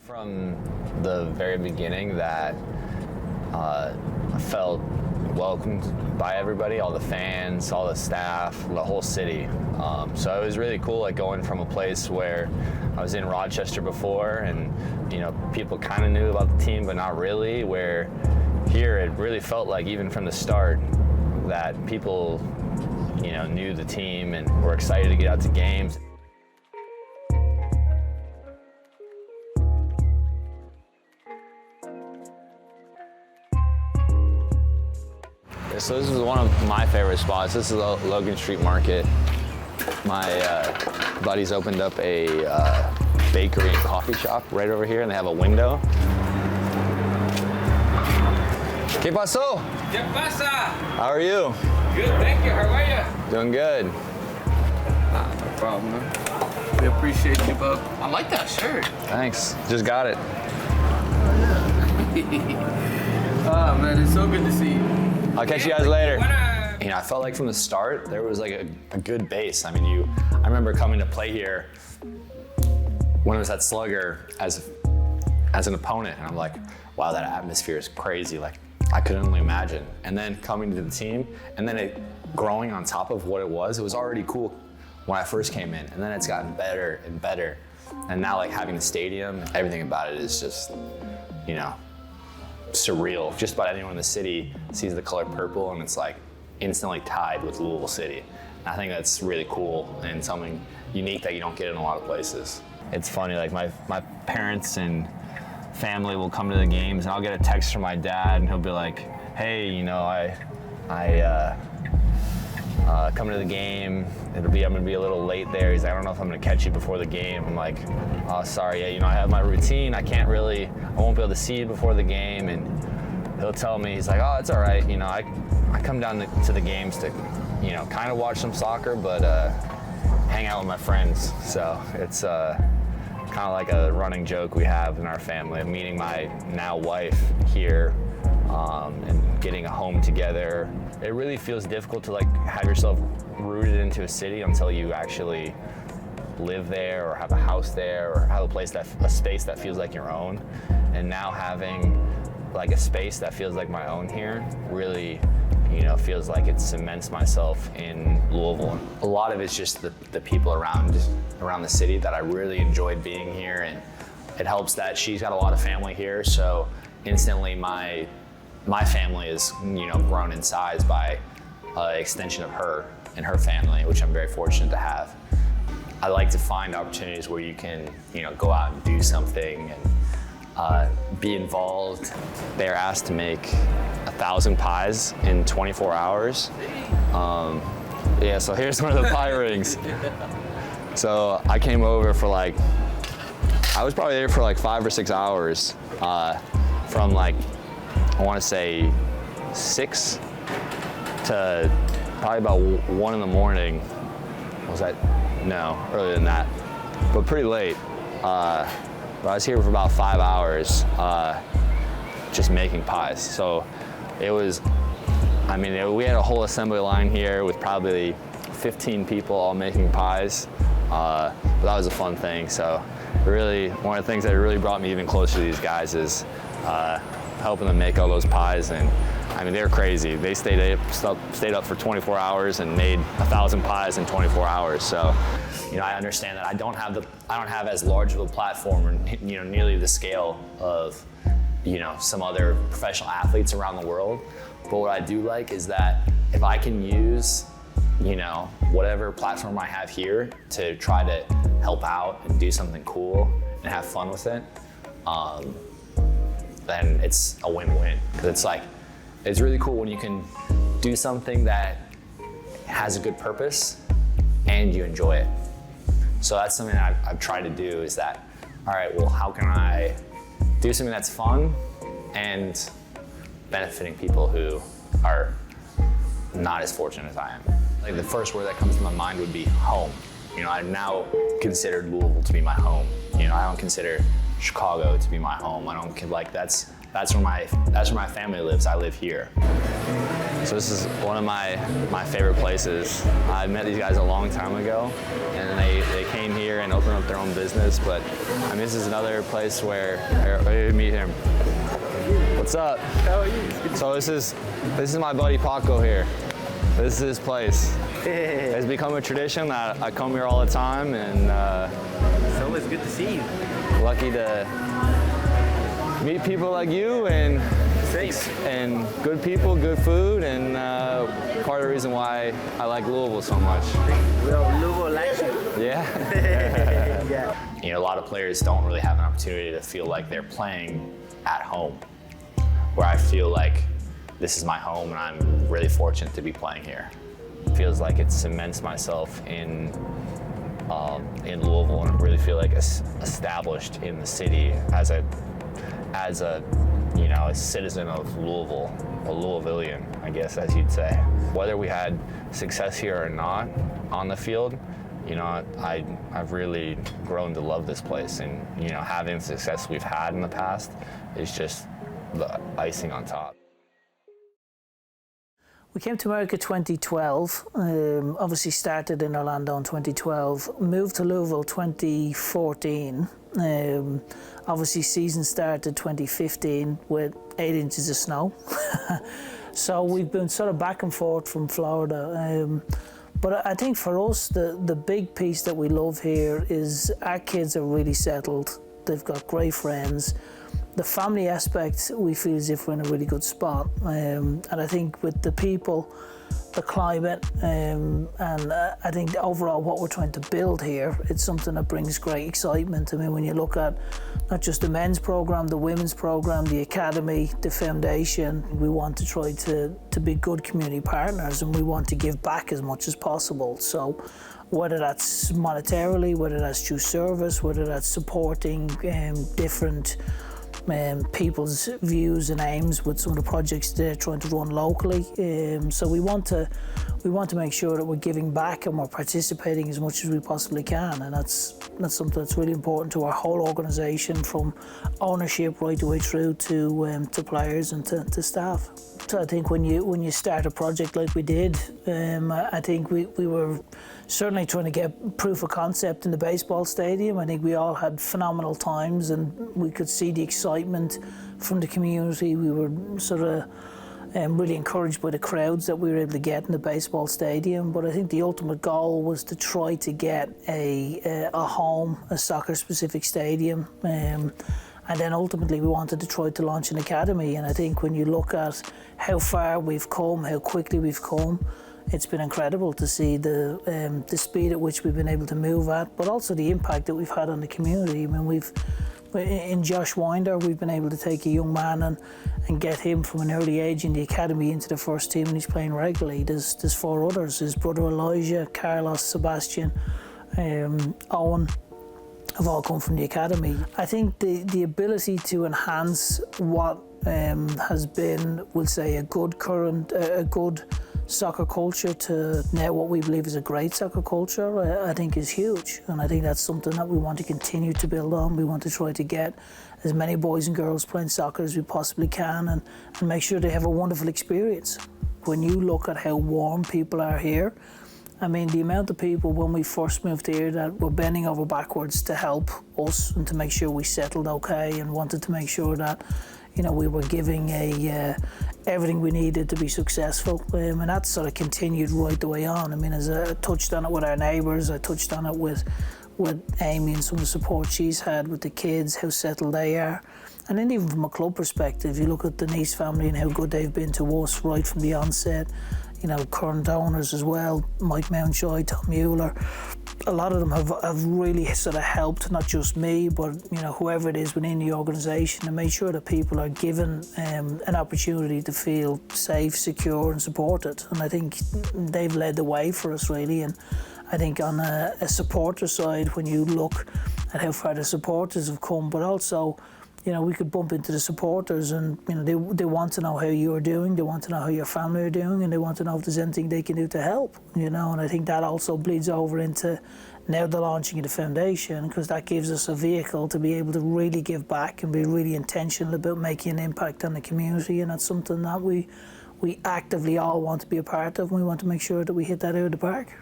From the very beginning that I felt welcomed by everybody, all the fans, all the staff, the whole city. So it was really cool, like going from a place where I was in Rochester before and, you know, people kind of knew about the team, but not really, where here it really felt like even from the start that people, you know, knew the team and were excited to get out to games. So this is one of my favorite spots. This is Logan Street Market. My buddies opened up a bakery and coffee shop right over here, and they have a window. ¿Qué pasó? ¿Qué pasa? How are you? Good, thank you. How are you? Doing good. No problem, man. We appreciate you, bub. I like that shirt. Thanks. Just got it. Oh, man, it's so good to see you. I'll catch you guys later. You know, I felt like from the start, there was like a good base. I mean, I remember coming to play here when it was at Slugger as an opponent, and I'm like, wow, that atmosphere is crazy. Like, I couldn't only imagine. And then coming to the team, and then it growing on top of what it was already cool when I first came in, and then it's gotten better and better. And now, like, having the stadium, everything about it is just, you know, surreal. Just about anyone in the city sees the color purple and it's like instantly tied with Louisville City. And I think that's really cool and something unique that you don't get in a lot of places. It's funny, like my parents and family will come to the games and I'll get a text from my dad and he'll be like, hey, you know, I coming to the game, I'm gonna be a little late there. He's like, I don't know if I'm gonna catch you before the game. I'm like, oh, sorry, yeah, you know, I have my routine. I won't be able to see you before the game. And he'll tell me, he's like, oh, it's all right. You know, I come down to the games to, you know, kind of watch some soccer, but hang out with my friends. So it's kind of like a running joke we have in our family of meeting my now wife here and getting a home together. It really feels difficult to like have yourself rooted into a city until you actually live there or have a house there or have a space that feels like your own. And now having like a space that feels like my own here really, you know, feels like it cements myself in Louisville. A lot of it's just the people around the city that I really enjoyed being here, and it helps that she's got a lot of family here, so instantly my family is, you know, grown in size by extension of her and her family, which I'm very fortunate to have. I like to find opportunities where you can, you know, go out and do something and be involved. They're asked to make 1,000 pies in 24 hours. Yeah, so here's one of the pie rings. So I came over for like, I was probably there for like 5 or 6 hours from like, I want to say 6 to probably about 1 in the morning. Was that? No, earlier than that, but pretty late. But I was here for about 5 hours just making pies. So it was, I mean, we had a whole assembly line here with probably 15 people all making pies. But that was a fun thing. So really, one of the things that really brought me even closer to these guys is helping them make all those pies. And I mean, they're crazy. They stayed up for 24 hours and made 1,000 pies in 24 hours. So, you know, I understand that I don't have as large of a platform, or, you know, nearly the scale of, you know, some other professional athletes around the world. But what I do like is that if I can use, you know, whatever platform I have here to try to help out and do something cool and have fun with it, then it's a win-win. Because it's like, it's really cool when you can do something that has a good purpose and you enjoy it. So that's something that I've tried to do, is that, all right, well, how can I do something that's fun and benefiting people who are not as fortunate as I am. Like, the first word that comes to my mind would be home. You know, I now consider Louisville to be my home. You know, I don't consider Chicago to be my home. I don't, like, that's that's where my family lives. I live here. So this is one of my favorite places. I met these guys a long time ago, and they came here and opened up their own business. But I mean, this is another place where I meet him. What's up? How are you? So this is my buddy Paco here. This is his place. It's become a tradition that I come here all the time, and It's always good to see you. lucky to meet people like you and good people, good food, and part of the reason why I like Louisville so much. Well, Louisville likes you. Yeah. Yeah. You know, a lot of players don't really have an opportunity to feel like they're playing at home, where I feel like this is my home and I'm really fortunate to be playing here. It feels like it cements myself in Louisville, and I really feel like established in the city as a citizen of Louisville, a Louisvillian, I guess, as you'd say. Whether we had success here or not on the field, you know, I've really grown to love this place, and you know, having the success we've had in the past is just the icing on top. We came to America 2012, obviously started in Orlando in 2012, moved to Louisville 2014. Obviously season started 2015 with 8 inches of snow. So we've been sort of back and forth from Florida. But I think for us, the big piece that we love here is our kids are really settled. They've got great friends. The family aspect, we feel as if we're in a really good spot. And I think with the people, the climate, and I think overall what we're trying to build here, it's something that brings great excitement. I mean, when you look at not just the men's program, the women's program, the academy, the foundation, we want to try to be good community partners, and we want to give back as much as possible. So whether that's monetarily, whether that's through service, whether that's supporting different people's views and aims with some of the projects they're trying to run locally. So we want to make sure that we're giving back and we're participating as much as we possibly can, and that's something that's really important to our whole organisation, from ownership right the way through to players and to staff. So I think when you start a project like we did, I think we were certainly trying to get proof of concept in the baseball stadium. I think we all had phenomenal times, and we could see the excitement from the community. We were sort of really encouraged by the crowds that we were able to get in the baseball stadium. But I think the ultimate goal was to try to get a home, a soccer-specific stadium. And then ultimately we wanted to try to launch an academy. And I think when you look at how far we've come, how quickly we've come, it's been incredible to see the speed at which we've been able to move at, but also the impact that we've had on the community. I mean, in Josh Winder, we've been able to take a young man and get him from an early age in the academy into the first team, and he's playing regularly. There's 4 others. His brother Elijah, Carlos, Sebastian, Owen, have all come from the academy. I think the ability to enhance what has been, we'll say, a good soccer culture to now what we believe is a great soccer culture, I think is huge. And I think that's something that we want to continue to build on. We want to try to get as many boys and girls playing soccer as we possibly can, and make sure they have a wonderful experience. When you look at how warm people are here, I mean, the amount of people when we first moved here that were bending over backwards to help us and to make sure we settled okay, and wanted to make sure that, you know, we were giving everything we needed to be successful, and that sort of continued right the way on. I mean, as I touched on it with our neighbours, I touched on it with Amy and some of the support she's had with the kids, how settled they are. And then even from a club perspective, you look at the Nice family and how good they've been to us right from the onset. You know, current owners as well, Mike Mountjoy, Tom Mueller. A lot of them have really sort of helped, not just me, but, you know, whoever it is within the organisation, to make sure that people are given an opportunity to feel safe, secure and supported. And I think they've led the way for us, really. And I think on a supporter side, when you look at how far the supporters have come, but also, you know, we could bump into the supporters and, you know, they want to know how you're doing, they want to know how your family are doing, and they want to know if there's anything they can do to help, you know. And I think that also bleeds over into Now the launching of the foundation, because that gives us a vehicle to be able to really give back and be really intentional about making an impact on the community, and that's something that we actively all want to be a part of, and we want to make sure that we hit that out of the park.